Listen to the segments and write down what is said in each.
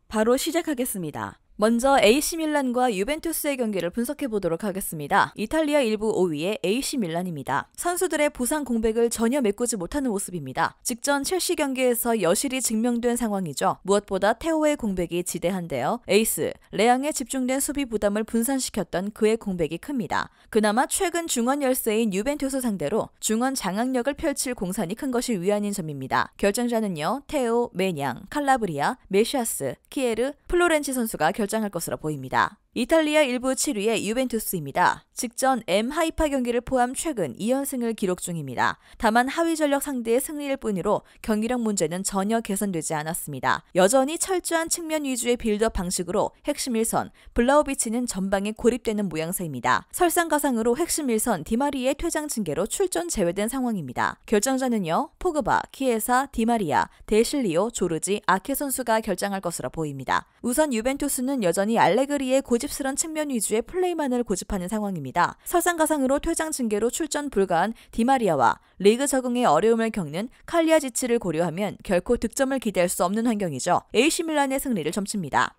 바로 시작하겠습니다. 먼저 AC 밀란과 유벤투스의 경기를 분석해 보도록 하겠습니다. 이탈리아 1부 5위의 AC 밀란입니다. 선수들의 부상 공백을 전혀 메꾸지 못하는 모습입니다. 직전 첼시 경기에서 여실히 증명된 상황이죠. 무엇보다 테오의 공백이 지대한데요. 에이스 레앙의 집중된 수비 부담을 분산시켰던 그의 공백이 큽니다. 그나마 최근 중원 열세인 유벤투스 상대로 중원 장악력을 펼칠 공산이 큰 것이 위안인 점입니다. 결정자는요. 테오, 메냥, 칼라브리아, 메시아스, 키에르, 플로렌치 선수가 결정할 것으로 보입니다. 이탈리아 1부 7위의 유벤투스입니다. 직전 하이파 경기를 포함 최근 2연승을 기록 중입니다. 다만 하위 전력 상대의 승리일 뿐이로 경기력 문제는 전혀 개선되지 않았습니다. 여전히 철저한 측면 위주의 빌드업 방식으로 핵심 1선 블라우비치는 전방에 고립되는 모양새입니다. 설상가상으로 핵심 1선 디마리의 퇴장 징계로 출전 제외된 상황입니다. 결정자는요. 포그바, 키에사, 디마리아, 데실리오, 조르지, 아케 선수가 결정할 것으로 보입니다. 우선 유벤투스는 여전히 알레그리의 고집스런 측면 위주의 플레이만을 고집하는 상황입니다. 설상가상으로 퇴장 징계로 출전 불가한 디마리아와 리그 적응에 어려움을 겪는 칼리아지치를 고려하면 결코 득점을 기대할 수 없는 환경이죠. AC 밀란의 승리를 점칩니다.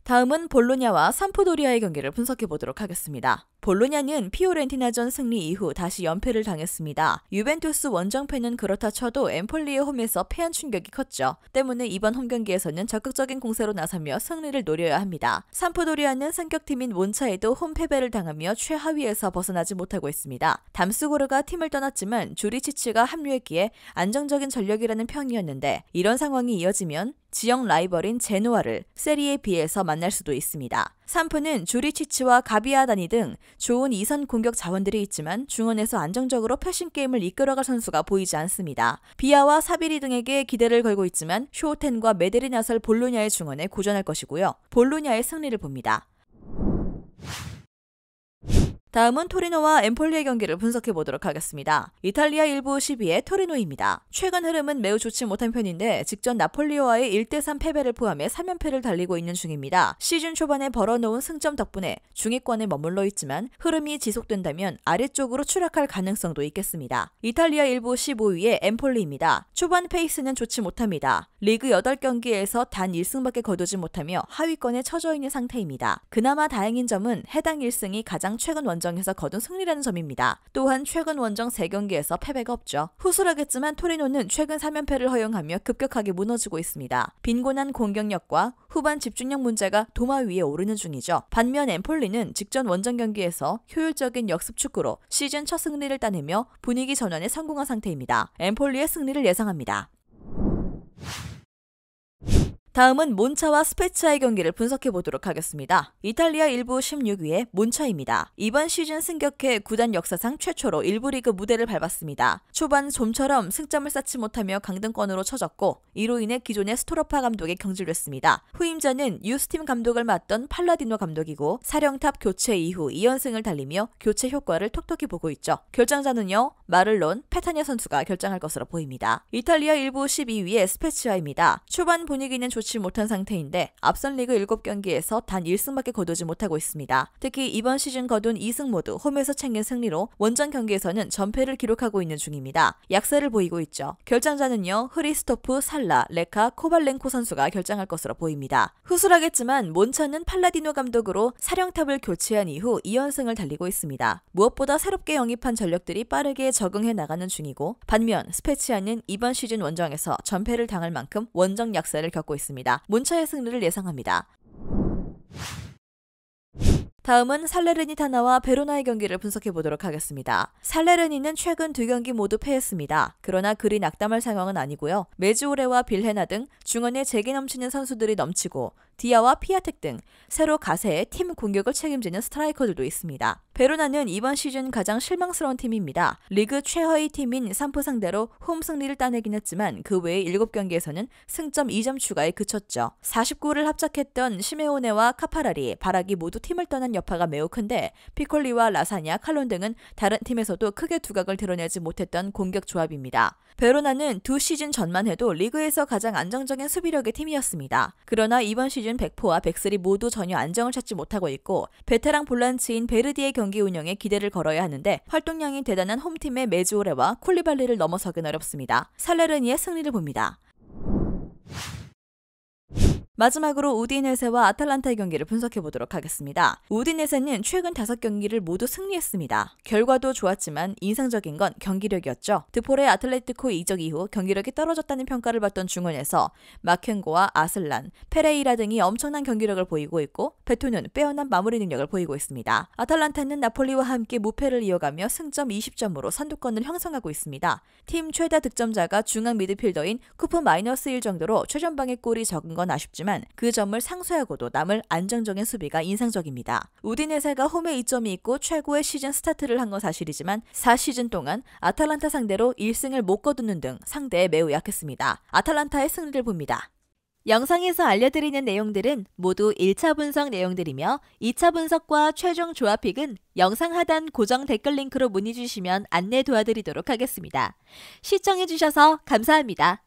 다음은 볼로냐와 삼프도리아의 경기를 분석해 보도록 하겠습니다. 볼로냐는 피오렌티나전 승리 이후 다시 연패를 당했습니다. 유벤투스 원정패는 그렇다 쳐도 엠폴리의 홈에서 패한 충격이 컸죠. 때문에 이번 홈경기에서는 적극적인 공세로 나서며 승리를 노려야 합니다. 삼프도리아는 상격팀인 몬차에도 홈 패배를 당하며 최하위에서 벗어나지 못하고 있습니다. 담스고르가 팀을 떠났지만 주리치치가 합류했기에 안정적인 전력이라는 평이었는데 이런 상황이 이어지면 지역 라이벌인 제노아를 세리에 B에서 만날 수도 있습니다. 삼프는 주리치치와 가비아다니 등 좋은 2선 공격 자원들이 있지만 중원에서 안정적으로 패싱 게임을 이끌어갈 선수가 보이지 않습니다. 비아와 사비리 등에게 기대를 걸고 있지만 쇼텐과 메델이 나설 볼로냐의 중원에 고전할 것이고요. 볼로냐의 승리를 봅니다. 다음은 토리노와 엠폴리의 경기를 분석해 보도록 하겠습니다. 이탈리아 1부 12위의 토리노입니다. 최근 흐름은 매우 좋지 못한 편인데 직전 나폴리와의 1대3 패배를 포함해 3연패를 달리고 있는 중입니다. 시즌 초반에 벌어놓은 승점 덕분에 중위권에 머물러 있지만 흐름이 지속된다면 아래쪽으로 추락할 가능성도 있겠습니다. 이탈리아 1부 15위의 엠폴리입니다. 초반 페이스는 좋지 못합니다. 리그 8경기에서 단 1승밖에 거두지 못하며 하위권에 처져 있는 상태입니다. 그나마 다행인 점은 해당 1승이 가장 최근 원정에서 거둔 승리라는 점입니다. 또한 최근 원정 3경기에서 패배가 없죠. 후술하겠지만 토리노는 최근 3연패를 허용하며 급격하게 무너지고 있습니다. 빈곤한 공격력과 후반 집중력 문제가 도마 위에 오르는 중이죠. 반면 엠폴리는 직전 원정 경기에서 효율적인 역습 축구로 시즌 첫 승리를 따내며 분위기 전환에 성공한 상태입니다. 엠폴리의 승리를 예상합니다. 다음은 몬차와 스페치아의 경기를 분석해 보도록 하겠습니다. 이탈리아 1부 16위의 몬차입니다. 이번 시즌 승격해 구단 역사상 최초로 1부 리그 무대를 밟았습니다. 초반 좀처럼 승점을 쌓지 못하며 강등권으로 처졌고 이로 인해 기존의 스토로파 감독이 경질됐습니다. 후임자는 유스팀 감독을 맡던 팔라디노 감독이고 사령탑 교체 이후 2연승을 달리며 교체 효과를 톡톡히 보고 있죠. 결정자는요. 마를론, 페타냐 선수가 결정할 것으로 보입니다. 이탈리아 1부 12위의 스페치아입니다. 초반 분위기는 좋지 못한 상태인데 앞선 리그 7경기에서 단 1승밖에 거두지 못하고 있습니다. 특히 이번 시즌 거둔 2승 모두 홈에서 챙긴 승리로 원정 경기에서는 전패를 기록하고 있는 중입니다. 약세를 보이고 있죠. 결정자는요. 흐리스토프, 살라, 레카, 코발렌코 선수가 결정할 것으로 보입니다. 후술하겠지만 몬차는 팔라디노 감독으로 사령탑을 교체한 이후 2연승을 달리고 있습니다. 무엇보다 새롭게 영입한 전력들이 빠르게 적응해 나가는 중이고 반면 스페치아는 이번 시즌 원정에서 전패를 당할 만큼 원정 약세를 겪고 있습니다. 몬차의 승리를 예상합니다. 다음은 살레르니타나와 베로나의 경기를 분석해 보도록 하겠습니다. 살레르니는 최근 2경기 모두 패했습니다. 그러나 그리 낙담할 상황은 아니고요. 메주오레와 빌헤나 등 중원에 재기 넘치는 선수들이 넘치고 디아와 피아텍 등 새로 가세의 팀 공격을 책임지는 스트라이커들도 있습니다. 베로나는 이번 시즌 가장 실망스러운 팀입니다. 리그 최하위 팀인 삼프 상대로 홈 승리를 따내긴 했지만 그 외의 7경기에서는 승점 2점 추가에 그쳤죠. 49를 합작했던 시메오네와 카파라리, 바라기 모두 팀을 떠난 여파가 매우 큰데 피콜리와 라사냐, 칼론 등은 다른 팀에서도 크게 두각을 드러내지 못했던 공격 조합입니다. 베로나는 2시즌 전만 해도 리그에서 가장 안정적인 수비력의 팀이었습니다. 그러나 이번 시즌 백포와 백슬이 모두 전혀 안정을 찾지 못하고 있고 베테랑 볼란치인 베르디의 경기 운영에 기대를 걸어야 하는데 활동량이 대단한 홈팀의 메주오레와 콜리발리를 넘어서긴 어렵습니다. 살레르니의 승리를 봅니다. 마지막으로 우디네세와 아탈란타의 경기를 분석해보도록 하겠습니다. 우디네세는 최근 5경기를 모두 승리했습니다. 결과도 좋았지만 인상적인 건 경기력이었죠. 드폴의 아틀레티코 이적 이후 경기력이 떨어졌다는 평가를 받던 중원에서 마켄고와 아슬란, 페레이라 등이 엄청난 경기력을 보이고 있고 베토는 빼어난 마무리 능력을 보이고 있습니다. 아탈란타는 나폴리와 함께 무패를 이어가며 승점 20점으로 선두권을 형성하고 있습니다. 팀 최다 득점자가 중앙 미드필더인 쿠프 -1 정도로 최전방에 골이 적은 건 아쉽지만 그 점을 상쇄하고도 남을 안정적인 수비가 인상적입니다. 우디네세가 홈에 이점이 있고 최고의 시즌 스타트를 한 건 사실이지만 4시즌 동안 아탈란타 상대로 1승을 못 거두는 등 상대에 매우 약했습니다. 아탈란타의 승리를 봅니다. 영상에서 알려드리는 내용들은 모두 1차 분석 내용들이며 2차 분석과 최종 조합픽은 영상 하단 고정 댓글 링크로 문의 주시면 안내 도와드리도록 하겠습니다. 시청해주셔서 감사합니다.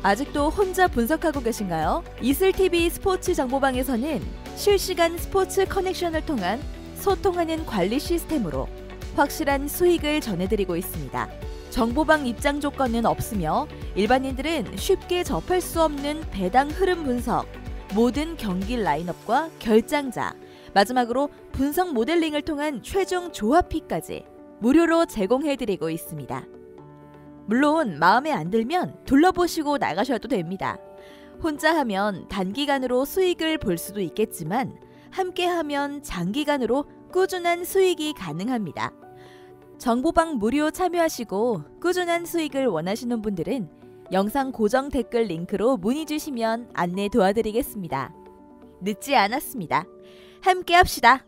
아직도 혼자 분석하고 계신가요? 이슬TV 스포츠 정보방에서는 실시간 스포츠 커넥션을 통한 소통하는 관리 시스템으로 확실한 수익을 전해드리고 있습니다. 정보방 입장 조건은 없으며 일반인들은 쉽게 접할 수 없는 배당 흐름 분석, 모든 경기 라인업과 결장자, 마지막으로 분석 모델링을 통한 최종 조합픽까지 무료로 제공해드리고 있습니다. 물론 마음에 안 들면 둘러보시고 나가셔도 됩니다. 혼자 하면 단기간으로 수익을 볼 수도 있겠지만 함께하면 장기간으로 꾸준한 수익이 가능합니다. 정보방 무료 참여하시고 꾸준한 수익을 원하시는 분들은 영상 고정 댓글 링크로 문의 주시면 안내 도와드리겠습니다. 늦지 않았습니다. 함께 합시다.